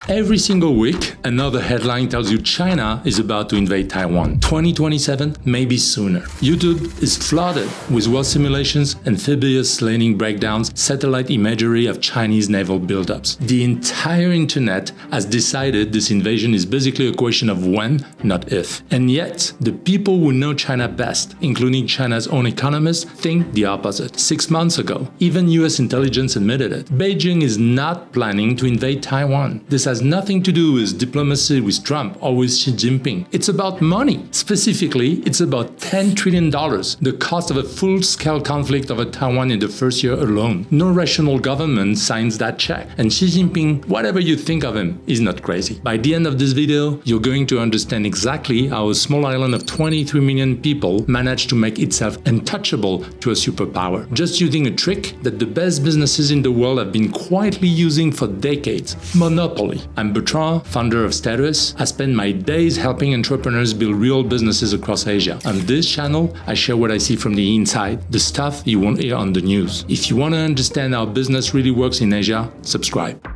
Every single week, another headline tells you China is about to invade Taiwan. 2027, maybe sooner. YouTube is flooded with war simulations, amphibious landing breakdowns, satellite imagery of Chinese naval buildups. The entire internet has decided this invasion is basically a question of when, not if. And yet, the people who know China best, including China's own economists, think the opposite. 6 months ago, even US intelligence admitted it. Beijing is not planning to invade Taiwan. This has nothing to do with diplomacy with Trump or with Xi Jinping. It's about money. Specifically, it's about $10 trillion, the cost of a full-scale conflict over Taiwan in the first year alone. No rational government signs that check. And Xi Jinping, whatever you think of him, is not crazy. By the end of this video, you're going to understand exactly how a small island of 23 million people managed to make itself untouchable to a superpower, just using a trick that the best businesses in the world have been quietly using for decades: monopoly. I'm Bertrand, founder of Statrys. I spend my days helping entrepreneurs build real businesses across Asia. On this channel, I share what I see from the inside, the stuff you won't hear on the news. If you want to understand how business really works in Asia, subscribe.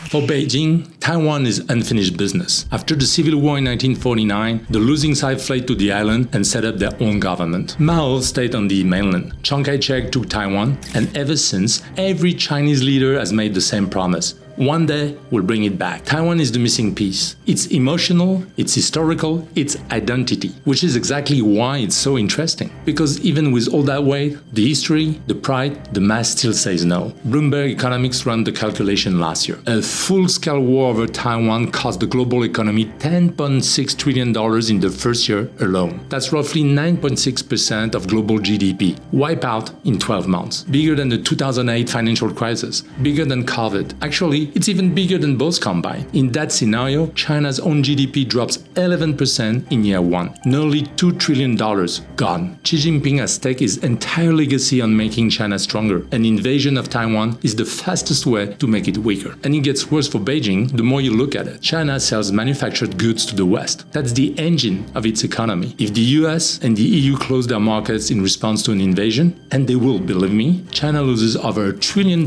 For Beijing, Taiwan is unfinished business. After the civil war in 1949, the losing side fled to the island and set up their own government. Mao stayed on the mainland. Chiang Kai-shek took Taiwan, and ever since, every Chinese leader has made the same promise: one day, we'll bring it back. Taiwan is the missing piece. It's emotional, it's historical, it's identity, which is exactly why it's so interesting. Because even with all that weight, the history, the pride, the mass still says no. Bloomberg Economics ran the calculation last year. A full-scale war over Taiwan cost the global economy $10.6 trillion in the first year alone. That's roughly 9.6% of global GDP, wiped out in 12 months. Bigger than the 2008 financial crisis, bigger than COVID. Actually, it's even bigger than both combined. In that scenario, China's own GDP drops 11% in year one. Nearly $2 trillion gone. Xi Jinping has staked his entire legacy on making China stronger. An invasion of Taiwan is the fastest way to make it weaker. And it gets worse for Beijing the more you look at it. China sells manufactured goods to the West. That's the engine of its economy. If the US and the EU close their markets in response to an invasion, and they will, believe me, China loses over $1 trillion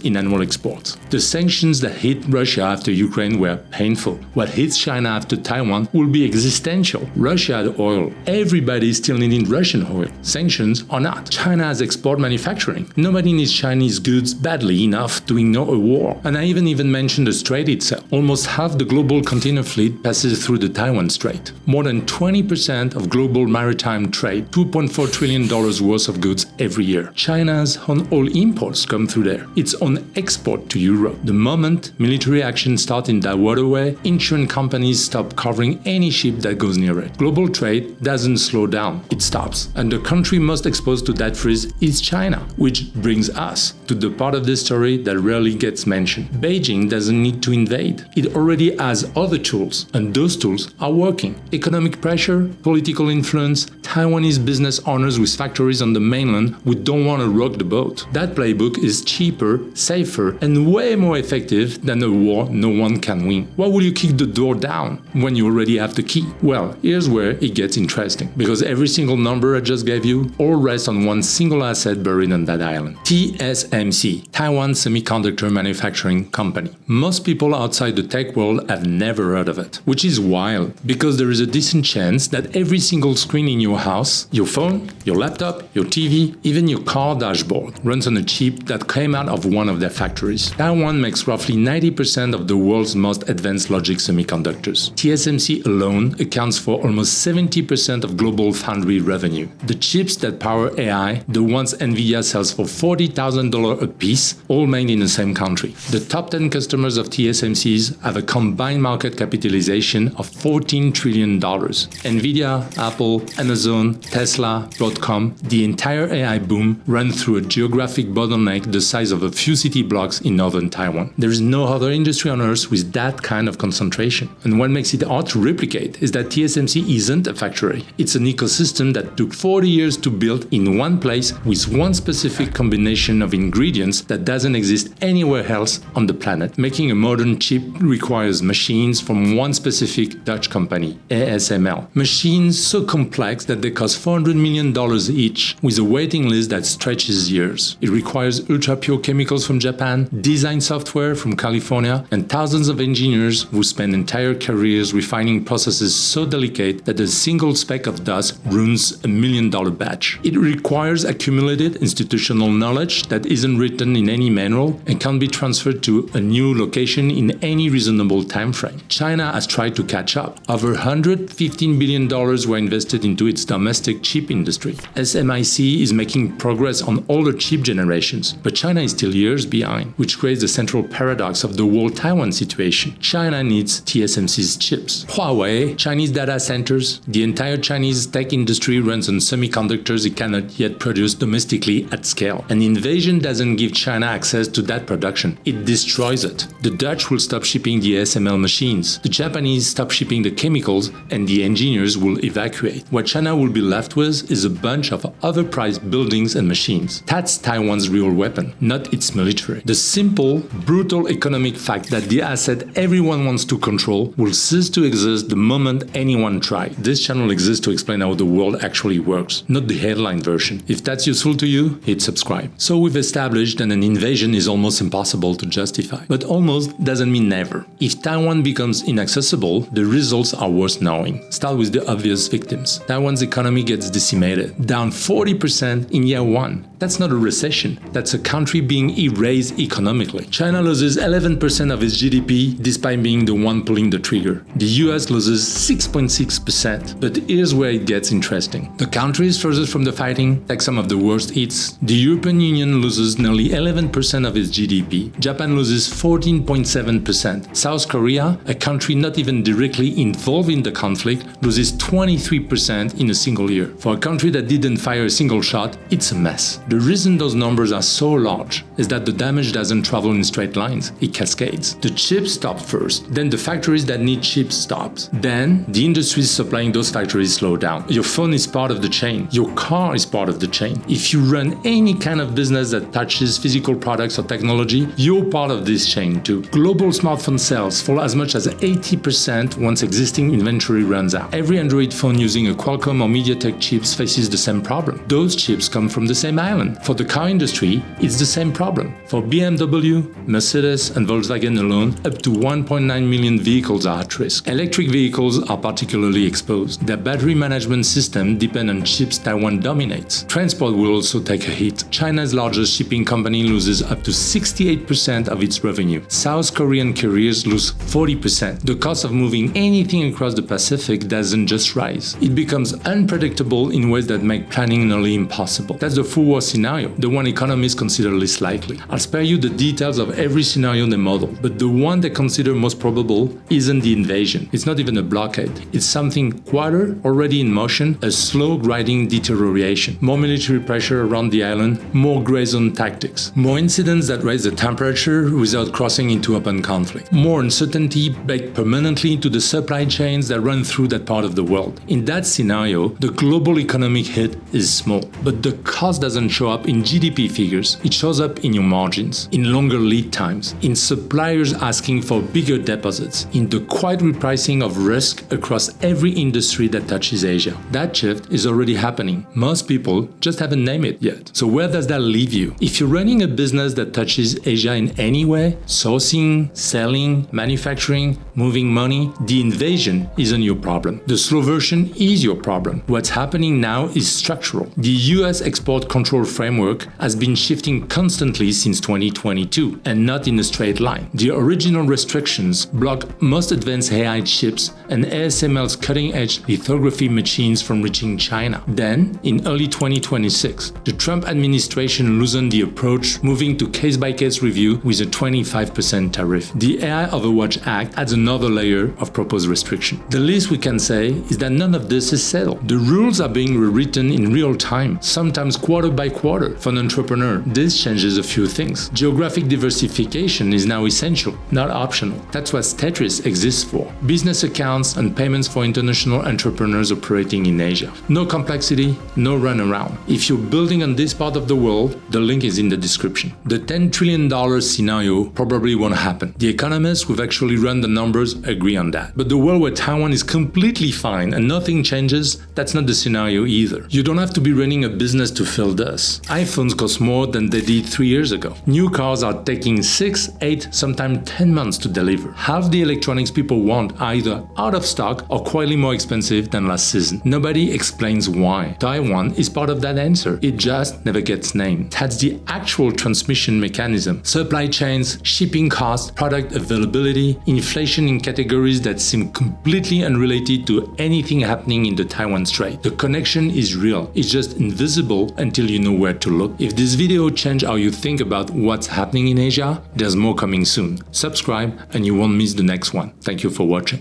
in annual exports. The sanctions that hit Russia after Ukraine were painful. What hits China after Taiwan will be existential. Russia had oil. Everybody is still needing Russian oil. Sanctions or not. China has export manufacturing. Nobody needs Chinese goods badly enough to ignore a war. And I even mentioned the strait itself. Almost half the global container fleet passes through the Taiwan Strait. More than 20% of global maritime trade, $2.4 trillion worth of goods every year. China's own oil imports come through there. Its own export to Europe. The moment military action starts in that waterway, insurance companies stop covering any ship that goes near it. Global trade doesn't slow down, it stops. And the country most exposed to that freeze is China, which brings us to the part of the story that rarely gets mentioned. Beijing doesn't need to invade. It already has other tools, and those tools are working. Economic pressure, political influence, Taiwanese business owners with factories on the mainland who don't want to rock the boat. That playbook is cheaper, safer, and way more effective than a war no one can win. Why would you kick the door down when you already have the key? Well, here's where it gets interesting, because every single number I just gave you all rests on one single asset buried on that island. TSMC, Taiwan Semiconductor Manufacturing Company. Most people outside the tech world have never heard of it, which is wild, because there is a decent chance that every single screen in your house, your phone, your laptop, your TV, even your car dashboard, runs on a chip that came out of one of their factories. Taiwan makes roughly 90% of the world's most advanced logic semiconductors. TSMC alone accounts for almost 70% of global foundry revenue. The chips that power AI, the ones Nvidia sells for $40,000 a piece, all made in the same country. The top 10 customers of TSMC's have a combined market capitalization of $14 trillion. Nvidia, Apple, Amazon, Tesla, Broadcom, the entire AI boom ran through a geographic bottleneck the size of a few city blocks in northern Taiwan. There is no other industry on earth with that kind of concentration. And what makes it hard to replicate is that TSMC isn't a factory. It's an ecosystem that took 40 years to build in one place with one specific combination of ingredients that doesn't exist anywhere else on the planet. Making a modern chip requires machines from one specific Dutch company, ASML. Machines so complex that they cost $400 million each, with a waiting list that stretches years. It requires ultra-pure chemicals from Japan, design software Delaware from California, and thousands of engineers who spend entire careers refining processes so delicate that a single speck of dust ruins $1 million batch. It requires accumulated institutional knowledge that isn't written in any manual and can be transferred to a new location in any reasonable time frame. China has tried to catch up. Over $115 billion were invested into its domestic chip industry. SMIC is making progress on older chip generations, but China is still years behind, which creates the central paradox of the whole Taiwan situation. China needs TSMC's chips. Huawei, Chinese data centers, the entire Chinese tech industry runs on semiconductors it cannot yet produce domestically at scale. An invasion doesn't give China access to that production, it destroys it. The Dutch will stop shipping the SML machines, the Japanese stop shipping the chemicals, and the engineers will evacuate. What China will be left with is a bunch of overpriced buildings and machines. That's Taiwan's real weapon, not its military. The simple, brutal economic fact that the asset everyone wants to control will cease to exist the moment anyone tries. This channel exists to explain how the world actually works, not the headline version. If that's useful to you, hit subscribe. So we've established that an invasion is almost impossible to justify. But almost doesn't mean never. If Taiwan becomes inaccessible, the results are worth knowing. Start with the obvious victims. Taiwan's economy gets decimated, down 40% in year one. That's not a recession, that's a country being erased economically. China loses 11% of its GDP despite being the one pulling the trigger. The US loses 6.6%. But here's where it gets interesting. The countries furthest from the fighting take some of the worst hits. The European Union loses nearly 11% of its GDP. Japan loses 14.7%. South Korea, a country not even directly involved in the conflict, loses 23% in a single year. For a country that didn't fire a single shot, it's a mess. The reason those numbers are so large is that the damage doesn't travel in straight lines, it cascades. The chips stop first, then the factories that need chips stops. Then, the industries supplying those factories slow down. Your phone is part of the chain. Your car is part of the chain. If you run any kind of business that touches physical products or technology, you're part of this chain too. Global smartphone sales fall as much as 80% once existing inventory runs out. Every Android phone using a Qualcomm or MediaTek chips faces the same problem. Those chips come from the same island. For the car industry, it's the same problem. For BMW, Mercedes, and Volkswagen alone, up to 1.9 million vehicles are at risk. Electric vehicles are particularly exposed. Their battery management system depends on chips Taiwan dominates. Transport will also take a hit. China's largest shipping company loses up to 68% of its revenue. South Korean carriers lose 40%. The cost of moving anything across the Pacific doesn't just rise. It becomes unpredictable in ways that make planning nearly impossible. That's the full war scenario, the one economists consider least likely. I'll spare you the details of every scenario they model, but the one they consider most probable isn't the invasion. It's not even a blockade. It's something quieter, already in motion, a slow grinding deterioration. More military pressure around the island, more gray zone tactics, more incidents that raise the temperature without crossing into open conflict, more uncertainty baked permanently into the supply chains that run through that part of the world. In that scenario, the global economic hit is small, but the cost doesn't show up in GDP figures. It shows up in your margins, in longer lead times, in suppliers asking for bigger deposits, in the quiet repricing of risk across every industry that touches Asia. That shift is already happening. Most people just haven't named it yet. So where does that leave you? If you're running a business that touches Asia in any way, sourcing, selling, manufacturing, moving money, the invasion isn't your problem. The slow version is your problem. What's happening now is structural. The US export control framework has been shifting constantly since 2022, and not in a straight line. The original restrictions block most advanced AI chips and ASML's cutting-edge lithography machines from reaching China. Then, in early 2026, the Trump administration loosened the approach, moving to case-by-case review with a 25% tariff. The AI Overwatch Act adds another layer of proposed restriction. The least we can say is that none of this is settled. The rules are being rewritten in real time, sometimes quarter by quarter. For an entrepreneur, this changes a few things. Geographic diversification is now essential, not optional. That's what Statrys exists for. Business accounts and payments for international entrepreneurs operating in Asia. No complexity, no runaround. If you're building on this part of the world, the link is in the description. The $10 trillion scenario probably won't happen. The economists who've actually run the numbers agree on that. But the world where Taiwan is completely fine and nothing changes, that's not the scenario either. You don't have to be running a business to feel this. iPhones cost more than they did 3 years ago. New cars are taking 6, 8, sometimes 10 months to deliver. Half the electronics people want are either out of stock or quietly more expensive than last season. Nobody explains why. Taiwan is part of that answer. It just never gets named. That's the actual transmission mechanism. Supply chains, shipping costs, product availability, inflation in categories that seem completely unrelated to anything happening in the Taiwan Strait. The connection is real. It's just invisible until you know where to look. If this video changed how you think about what's happening in Asia, there's more coming soon. Subscribe and you won't miss the next one. Thank you for watching.